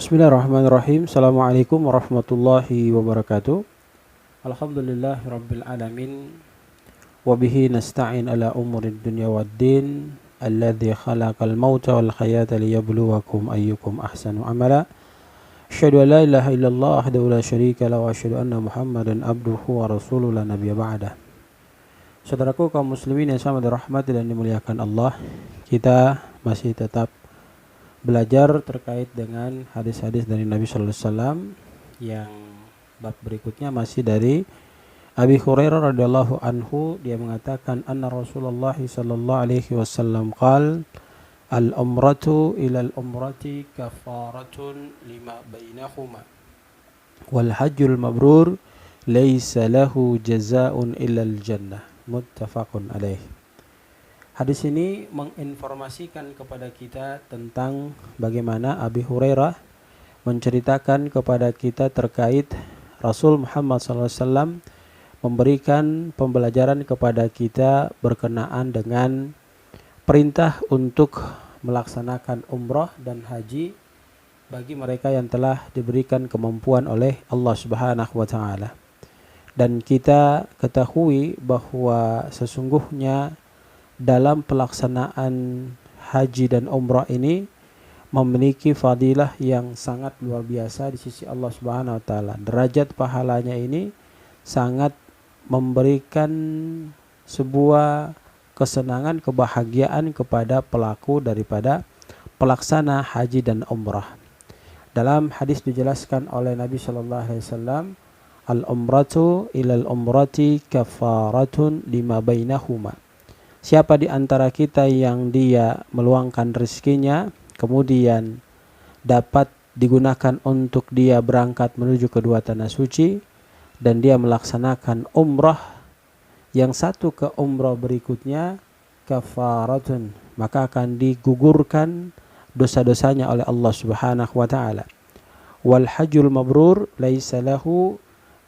Bismillahirrahmanirrahim. Assalamualaikum warahmatullahi wabarakatuh. Alhamdulillah rabbil alamin. Wabihi nasta'in ala umurid dunya waddin. Alladhi khalaqal mauta wal hayata liyabluwakum ayyukum ahsanu amala. Asyhadu an la ilaha illallah wahdahu la syarika lahu wa asyhadu anna Muhammadan abduhu wa rasuluhu la nabiyya ba'dah. Saudaraku kaum muslimin yang sama dirahmati dan dimuliakan Allah, kita masih tetap belajar terkait dengan hadis-hadis dari Nabi sallallahu alaihi wasallam. Yang bab berikutnya masih dari Abi Hurairah radhiyallahu anhu. Dia mengatakan anna Rasulullah sallallahu alaihi wasallam qala al-umratu ila al-umrati kafaratun lima bainahuma wal hajjul mabrur laisa lahu jazaa'un illa al-jannah, muttafaqun alaih. Hadis ini menginformasikan kepada kita tentang bagaimana Abi Hurairah menceritakan kepada kita terkait Rasul Muhammad SAW memberikan pembelajaran kepada kita berkenaan dengan perintah untuk melaksanakan umrah dan haji bagi mereka yang telah diberikan kemampuan oleh Allah Subhanahu wa taala. Dan kita ketahui bahwa sesungguhnya dalam pelaksanaan haji dan umrah ini memiliki fadilah yang sangat luar biasa di sisi Allah Subhanahu wa taala. Derajat pahalanya ini sangat memberikan sebuah kesenangan, kebahagiaan kepada pelaku daripada pelaksana haji dan umrah. Dalam hadis dijelaskan oleh Nabi sallallahu alaihi wasallam, al-umratu ilal umrati kafaratun lima bainahuma. Siapa di antara kita yang dia meluangkan rezekinya, kemudian dapat digunakan untuk dia berangkat menuju kedua tanah suci, dan dia melaksanakan umrah yang satu ke umrah berikutnya, kafaratun, maka akan digugurkan dosa-dosanya oleh Allah Subhanahu wa taala. Wal hajjul mabrur laisa lahu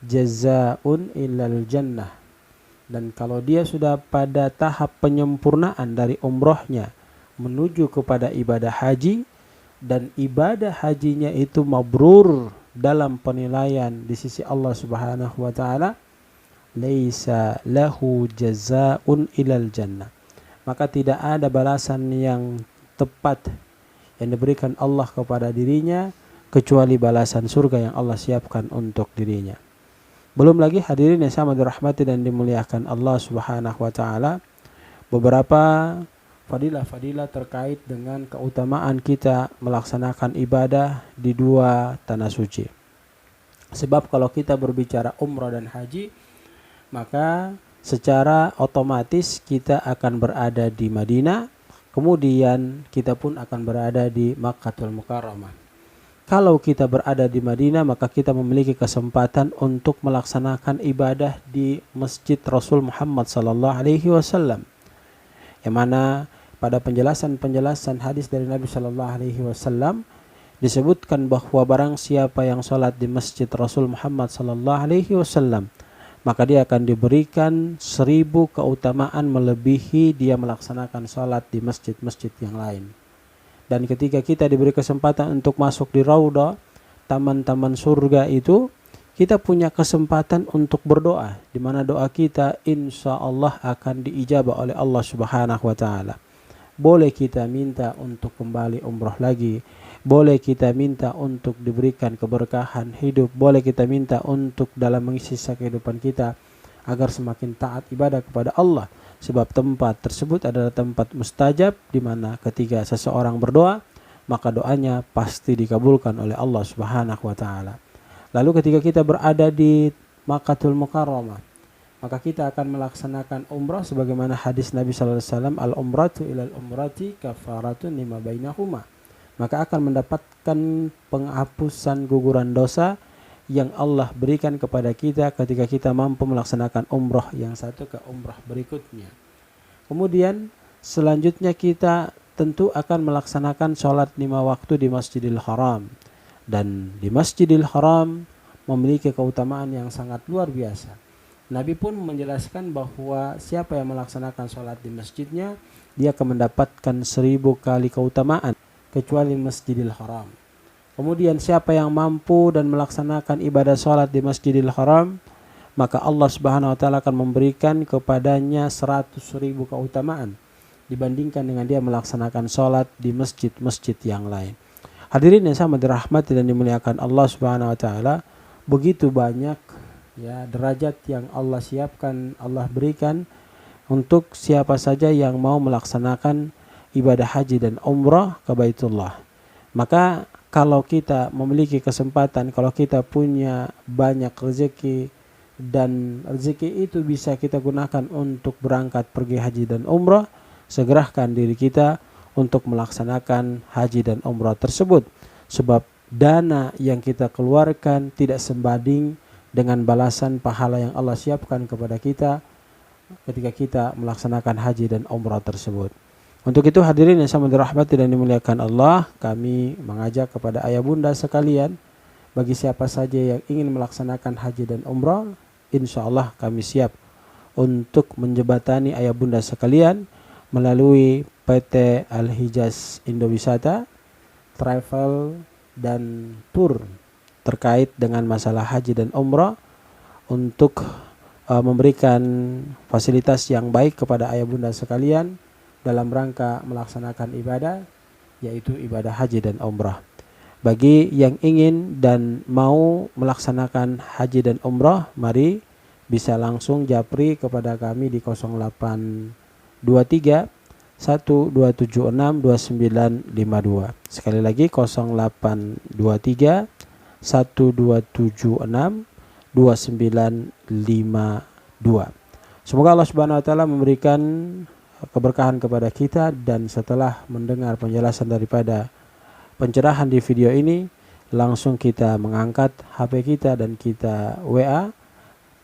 jazaa'un illal jannah. Dan kalau dia sudah pada tahap penyempurnaan dari umrohnya menuju kepada ibadah haji, dan ibadah hajinya itu mabrur dalam penilaian di sisi Allah Subhanahu wa taala, laisa lahu jazaa'un ilal jannah, maka tidak ada balasan yang tepat yang diberikan Allah kepada dirinya kecuali balasan surga yang Allah siapkan untuk dirinya. Belum lagi hadirin yang sama dirahmati dan dimuliakan Allah Subhanahu wa taala, beberapa fadilah-fadilah terkait dengan keutamaan kita melaksanakan ibadah di dua tanah suci. Sebab kalau kita berbicara umrah dan haji, maka secara otomatis kita akan berada di Madinah, kemudian kita pun akan berada di Makkahul Mukarramah. Kalau kita berada di Madinah, maka kita memiliki kesempatan untuk melaksanakan ibadah di Masjid Rasul Muhammad sallallahu alaihi wasallam. Yang mana pada penjelasan hadis dari Nabi sallallahu alaihi wasallam disebutkan bahwa barang siapa yang salat di Masjid Rasul Muhammad sallallahu alaihi wasallam, maka dia akan diberikan 1000 keutamaan melebihi dia melaksanakan salat di masjid-masjid yang lain. Dan ketika kita diberi kesempatan untuk masuk di Raudhah, taman-taman surga itu, kita punya kesempatan untuk berdoa, di mana doa kita insya Allah akan diijabah oleh Allah Subhanahu wa taala. Boleh kita minta untuk kembali umrah lagi, boleh kita minta untuk diberikan keberkahan hidup, boleh kita minta untuk dalam mengisi sisa kehidupan kita agar semakin taat ibadah kepada Allah. Sebab tempat tersebut adalah tempat mustajab, di mana ketika seseorang berdoa, maka doanya pasti dikabulkan oleh Allah Subhanahu wa taala. Lalu ketika kita berada di Makkahul Mukarramah, maka kita akan melaksanakan umrah sebagaimana hadis Nabi sallallahu alaihi wasallam, al-umratu ilal umrati kafaratun lima bainahuma. Maka akan mendapatkan penghapusan guguran dosa yang Allah berikan kepada kita ketika kita mampu melaksanakan umrah yang satu ke umrah berikutnya. Kemudian selanjutnya kita tentu akan melaksanakan sholat 5 waktu di Masjidil Haram. Dan di Masjidil Haram memiliki keutamaan yang sangat luar biasa. Nabi pun menjelaskan bahwa siapa yang melaksanakan sholat di masjidnya, dia akan mendapatkan 1000 kali keutamaan kecuali Masjidil Haram. Kemudian siapa yang mampu dan melaksanakan ibadah sholat di Masjidil Haram, maka Allah Subhanahu wa taala akan memberikan kepadanya 100.000 keutamaan dibandingkan dengan dia melaksanakan sholat di masjid-masjid yang lain. Hadirin yang sama dirahmati dan dimuliakan Allah Subhanahu wa taala, begitu banyak ya derajat yang Allah siapkan, Allah berikan untuk siapa saja yang mau melaksanakan ibadah haji dan umrah ke Baitullah. Maka kalau kita memiliki kesempatan, kalau kita punya banyak rezeki dan rezeki itu bisa kita gunakan untuk berangkat pergi haji dan umrah, segerakan diri kita untuk melaksanakan haji dan umrah tersebut. Sebab dana yang kita keluarkan tidak sebanding dengan balasan pahala yang Allah siapkan kepada kita ketika kita melaksanakan haji dan umrah tersebut. Untuk itu hadirin yang sama dirahmati dan dimuliakan Allah, kami mengajak kepada ayah bunda sekalian, bagi siapa saja yang ingin melaksanakan haji dan umrah, insya Allah kami siap untuk menjebatani ayah bunda sekalian melalui PT Al-Hijaz Indowisata, travel dan tour terkait dengan masalah haji dan umrah untuk memberikan fasilitas yang baik kepada ayah bunda sekalian dalam rangka melaksanakan ibadah, yaitu ibadah haji dan umrah. Bagi yang ingin dan mau melaksanakan haji dan umrah, mari bisa langsung japri kepada kami di 0823 1276 2952. Sekali lagi 0823 1276 2952. Semoga Allah Subhanahu wa taala memberikan keberkahan kepada kita, dan setelah mendengar penjelasan daripada pencerahan di video ini, langsung kita mengangkat HP kita dan kita WA,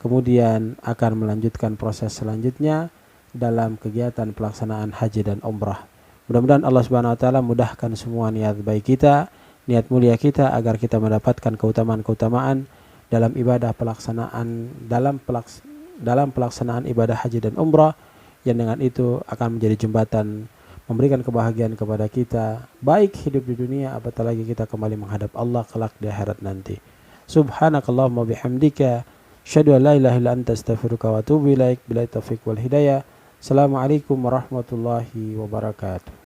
kemudian akan melanjutkan proses selanjutnya dalam kegiatan pelaksanaan haji dan umrah. Mudah-mudahan Allah Subhanahu wa taala mudahkan semua niat baik kita, niat mulia kita, agar kita mendapatkan keutamaan-keutamaan dalam ibadah pelaksanaan dalam pelaksanaan ibadah haji dan umrah, yang dengan itu akan menjadi jembatan memberikan kebahagiaan kepada kita, baik hidup di dunia apatah lagi kita kembali menghadap Allah kelak di akhirat nanti. Subhanakallahumma bihamdika, asyhadu an la ilaha illa anta, astaghfiruka wa atubu ilaik. Billahi taufiq wal hidayah. Assalamualaikum warahmatullahi wabarakatuh.